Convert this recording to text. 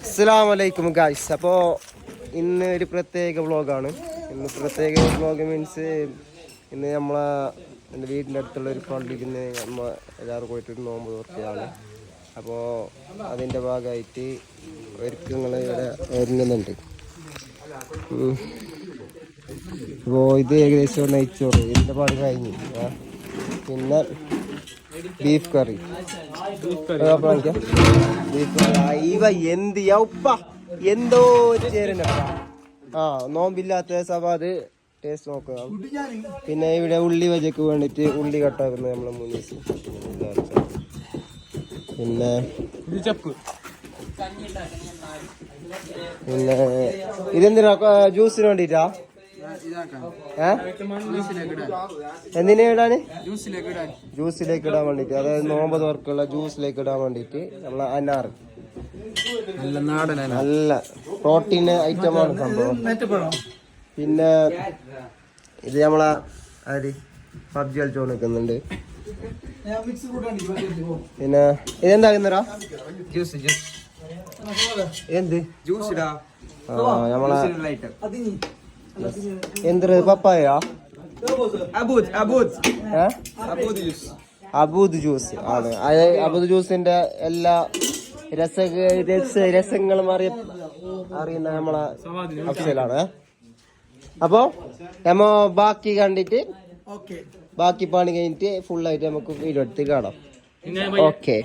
അസ്സലാമലൈക്കും ഗായ്സ്. അപ്പോൾ ഇന്ന് ഒരു പ്രത്യേക വ്ളോഗാണ്. ഇന്ന് പ്രത്യേക വ്ളോഗ് മീൻസ് ഇന്ന് എൻ്റെ വീടിൻ്റെ അടുത്തുള്ള ഒരു പള്ളിയിൽ നിന്ന് നമ്മൾ എല്ലാവരും പോയിട്ടൊരു നോമ്പ് തുറക്കുകയാണ്. അപ്പോൾ അതിൻ്റെ ഭാഗമായിട്ട് ഒരുക്കങ്ങൾ ഇവിടെ ഒരുങ്ങുന്നുണ്ട്. അപ്പോൾ ഇത് ഏകദേശം നെയ്ച്ചോറ് ഇതിൻ്റെ പാട് കഴിഞ്ഞു. പിന്നെ ബീഫ് കറി എന്ത് ഉപ്പ എന്തോ ചേരുന്ന നോമ്പില്ലാത്ത സവാദ് ടേസ്റ്റ് നോക്കുക. പിന്നെ ഇവിടെ ഉള്ളി വജക്ക് വേണ്ടിയിട്ട് ഉള്ളി കട്ടാക്കുന്നത് നമ്മളെ മുന്നീസ്. പിന്നെ പിന്നെ ഇതെന്തിനാ ജ്യൂസിന് വേണ്ടിട്ടാ? എന്തിനാ ഇടാന്? ജ്യൂസിലേക്ക് ഇടാൻ വേണ്ടിട്ട്, അതായത് നോമ്പ് തുറക്കുള്ള ജ്യൂസിലേക്ക് ഇടാൻ വേണ്ടിട്ട് നമ്മളെ അനാറ് നല്ല പ്രോട്ടീൻ ഐറ്റമാണ് സംഭവം. പിന്നെ ഇത് നമ്മളെ പബ്ജി കളിച്ചോണ്ട് നിൽക്കുന്നുണ്ട്. പിന്നെ ഇതെന്താ എന്ത് നമ്മളെ എന്ത് പപ്പായ അബൂദ് ജ്യൂസ് ആണ്. അബൂദ് ജ്യൂസിന്റെ എല്ലാ രസങ്ങളും അറിയുന്ന നമ്മളെ അഫ്സലാണ്. അപ്പൊ നമ്മ ബാക്കി കണ്ടിട്ട് ബാക്കി പണി കഴിഞ്ഞിട്ട് ഫുള്ളായിട്ട് നമുക്ക് വീഡിയോ എടുത്ത് കാണാം. ഓക്കെ.